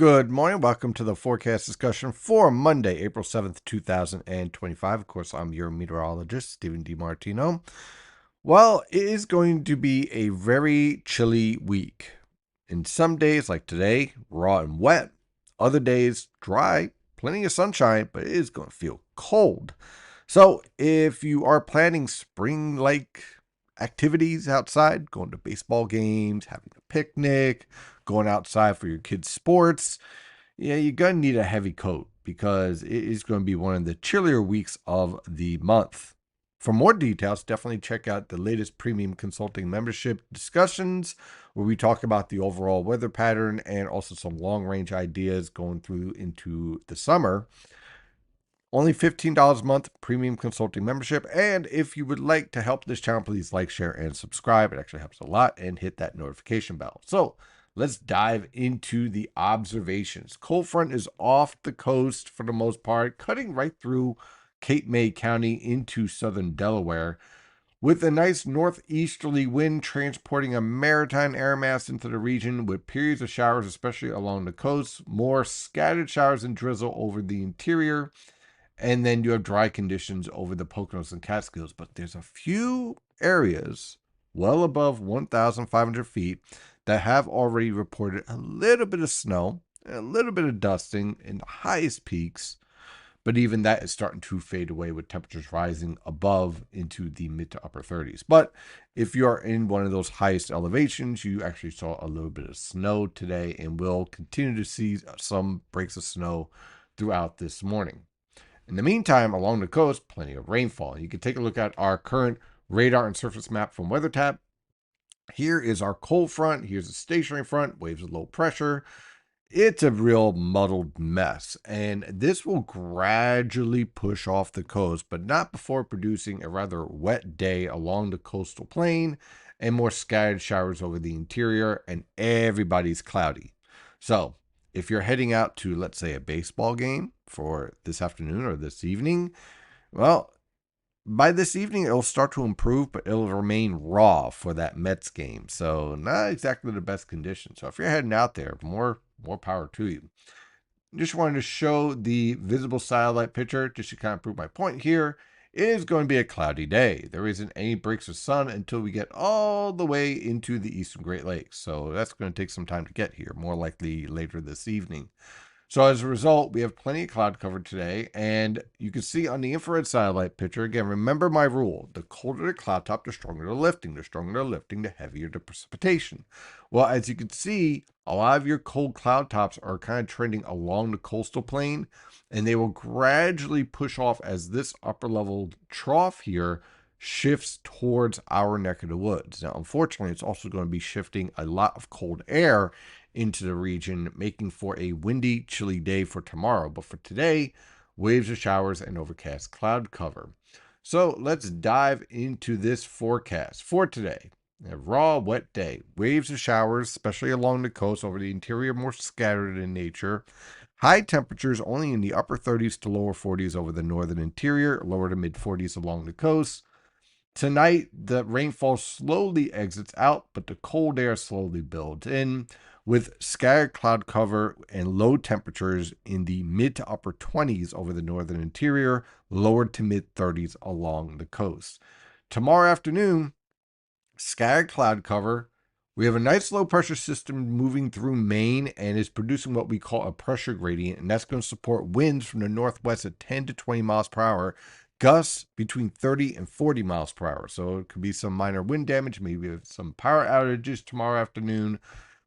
Good morning. Welcome to the forecast discussion for Monday, April 7th, 2025. Of course, I'm your meteorologist, Stephen DiMartino. Well, it is going to be a very chilly week. In some days, like today, raw and wet. Other days, dry, plenty of sunshine, but it is going to feel cold. So, if you are planning spring like activities outside, going to baseball games, having a picnic, going outside for your kids' sports, yeah, you're going to need a heavy coat because it is going to be one of the chillier weeks of the month. For more details, definitely check out the latest premium consulting membership discussions where we talk about the overall weather pattern and also some long range ideas going through into the summer. Only $15 a month premium consulting membership. And if you would like to help this channel, please like, share, and subscribe. It actually helps a lot. And hit that notification bell. So let's dive into the observations. Cold front is off the coast for the most part, cutting right through Cape May County into southern Delaware, with a nice northeasterly wind transporting a maritime air mass into the region with periods of showers, especially along the coast, more scattered showers and drizzle over the interior. And then you have dry conditions over the Poconos and Catskills. But there's a few areas well above 1,500 feet that have already reported a little bit of snow, a little bit of dusting in the highest peaks. But even that is starting to fade away with temperatures rising above into the mid to upper 30s. But if you're in one of those highest elevations, you actually saw a little bit of snow today and will continue to see some breaks of snow throughout this morning. In the meantime, along the coast, plenty of rainfall. You can take a look at our current radar and surface map from WeatherTap. Here is our cold front. Here's a stationary front, waves of low pressure. It's a real muddled mess, and this will gradually push off the coast, but not before producing a rather wet day along the coastal plain and more scattered showers over the interior, and everybody's cloudy. So, if you're heading out to, let's say, a baseball game for this afternoon or this evening, well, by this evening it'll start to improve, but it'll remain raw for that Mets game. So, not exactly the best condition. So, if you're heading out there, more power to you. Just wanted to show the visible satellite picture just to kind of prove my point here. It is going to be a cloudy day. There isn't any breaks of sun until we get all the way into the eastern Great Lakes. So that's going to take some time to get here, more likely later this evening. So as a result, we have plenty of cloud cover today, and you can see on the infrared satellite picture, again, remember my rule, the colder the cloud top, the stronger the lifting. The stronger the lifting, the heavier the precipitation. Well, as you can see, a lot of your cold cloud tops are kind of trending along the coastal plain, and they will gradually push off as this upper level trough here shifts towards our neck of the woods. Now, unfortunately, it's also going to be shifting a lot of cold air into the region, making for a windy, chilly day for tomorrow. But for today, waves of showers and overcast cloud cover. So let's dive into this forecast for today. A raw, wet day. Waves of showers, especially along the coast, over the interior, more scattered in nature. High temperatures only in the upper 30s to lower 40s over the northern interior, lower to mid 40s along the coast. Tonight, the rainfall slowly exits out, but the cold air slowly builds in, with scattered cloud cover and low temperatures in the mid to upper 20s over the northern interior, lower to mid 30s along the coast. Tomorrow afternoon, scattered cloud cover. We have a nice low pressure system moving through Maine and is producing what we call a pressure gradient, and that's going to support winds from the northwest at 10 to 20 miles per hour, gusts between 30 and 40 miles per hour. So it could be some minor wind damage, maybe some power outages tomorrow afternoon,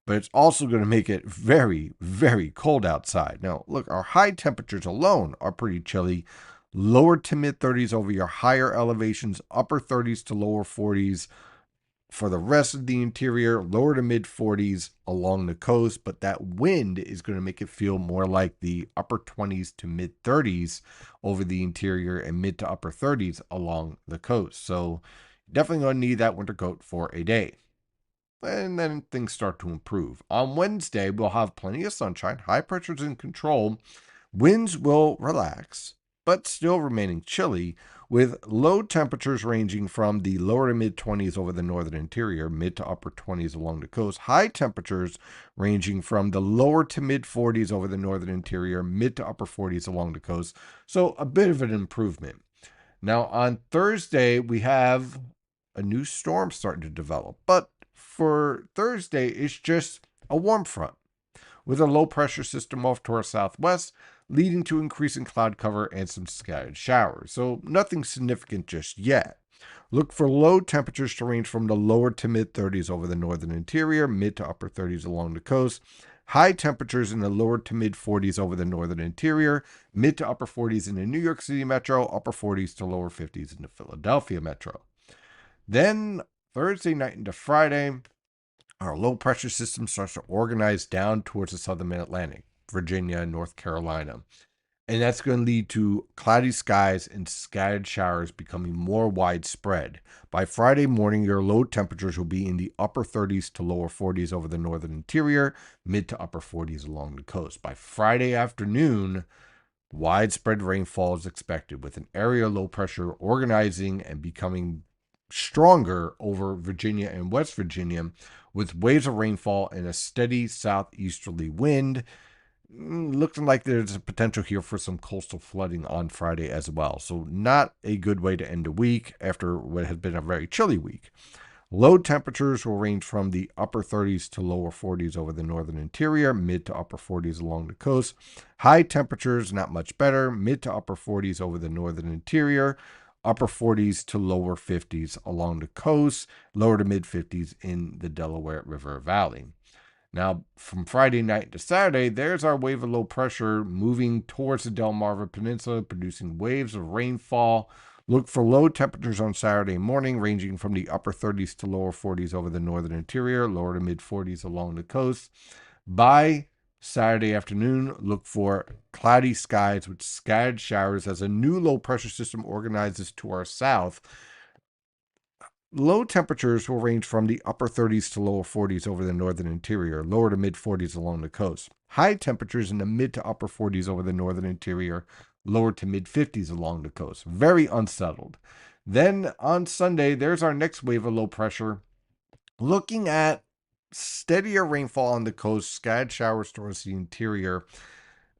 but it's also going to make it very, very cold outside. Now, look, our high temperatures alone are pretty chilly. Lower to mid 30s over your higher elevations, upper 30s to lower 40s for the rest of the interior, lower to mid 40s along the coast, but that wind is going to make it feel more like the upper 20s to mid 30s over the interior and mid to upper 30s along the coast. So definitely going to need that winter coat for a day. And then things start to improve. On Wednesday, we'll have plenty of sunshine, high pressures in control, winds will relax, but still remaining chilly, with low temperatures ranging from the lower to mid 20s over the northern interior, mid to upper 20s along the coast, high temperatures ranging from the lower to mid 40s over the northern interior, mid to upper 40s along the coast. So a bit of an improvement. Now, on Thursday, we have a new storm starting to develop, but for Thursday, it's just a warm front with a low pressure system off to our southwest, leading to increasing cloud cover and some scattered showers. So nothing significant just yet. Look for low temperatures to range from the lower to mid 30s over the northern interior, mid to upper 30s along the coast. High temperatures in the lower to mid 40s over the northern interior, mid to upper 40s in the New York City metro, upper 40s to lower 50s in the Philadelphia metro. Then Thursday night into Friday, our low pressure system starts to organize down towards the southern mid Atlantic, Virginia, and North Carolina. And that's going to lead to cloudy skies and scattered showers becoming more widespread. By Friday morning, your low temperatures will be in the upper 30s to lower 40s over the northern interior, mid to upper 40s along the coast. By Friday afternoon, widespread rainfall is expected, with an area low pressure organizing and becoming stronger over Virginia and West Virginia, with waves of rainfall and a steady southeasterly wind. Looking like there's a potential here for some coastal flooding on Friday as well. So not a good way to end a week after what has been a very chilly week. Low temperatures will range from the upper 30s to lower 40s over the northern interior, mid to upper 40s along the coast. High temperatures, not much better, mid to upper 40s over the northern interior, upper 40s to lower 50s along the coast, lower to mid 50s in the Delaware River Valley. Now, from Friday night to Saturday, there's our wave of low pressure moving towards the Delmarva Peninsula, producing waves of rainfall. Look for low temperatures on Saturday morning, ranging from the upper 30s to lower 40s over the northern interior, lower to mid 40s along the coast. By Saturday afternoon, look for cloudy skies with scattered showers as a new low pressure system organizes to our south. Low temperatures will range from the upper 30s to lower 40s over the northern interior, lower to mid 40s along the coast. High temperatures in the mid to upper 40s over the northern interior, lower to mid 50s along the coast. Very unsettled. Then on Sunday, there's our next wave of low pressure. Looking at steadier rainfall on the coast, scattered showers towards the interior.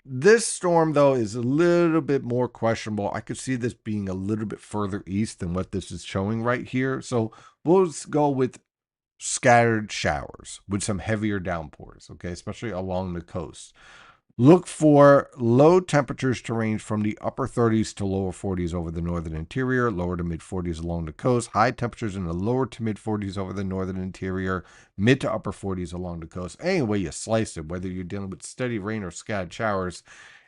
This storm, though, is a little bit more questionable. I could see this being a little bit further east than what this is showing right here. So we'll go with scattered showers with some heavier downpours, okay, especially along the coast. Look for low temperatures to range from the upper 30s to lower 40s over the northern interior, lower to mid 40s along the coast. High temperatures in the lower to mid 40s over the northern interior, mid to upper 40s along the coast. Any way you slice it, whether you're dealing with steady rain or scattered showers,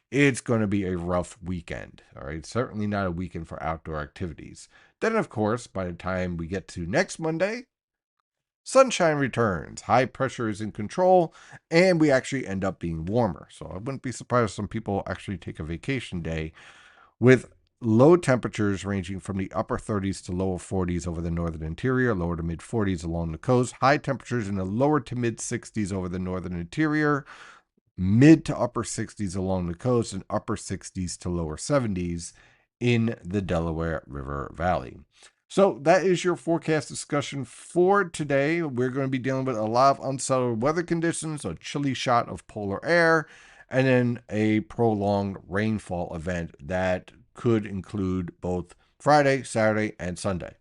it's going to be a rough weekend. All right, certainly not a weekend for outdoor activities. Then, of course, by the time we get to next Monday, sunshine returns, high pressure is in control, and we actually end up being warmer. So I wouldn't be surprised if some people actually take a vacation day, with low temperatures ranging from the upper 30s to lower 40s over the northern interior, lower to mid 40s along the coast. High temperatures in the lower to mid 60s over the northern interior, mid to upper 60s along the coast, and upper 60s to lower 70s in the Delaware River Valley. So that is your forecast discussion for today. We're going to be dealing with a lot of unsettled weather conditions, a chilly shot of polar air, and then a prolonged rainfall event that could include both Friday, Saturday, and Sunday.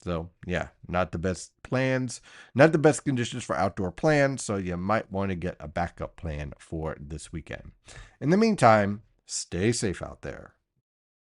So yeah, not the best plans, not the best conditions for outdoor plans. So you might want to get a backup plan for this weekend. In the meantime, stay safe out there.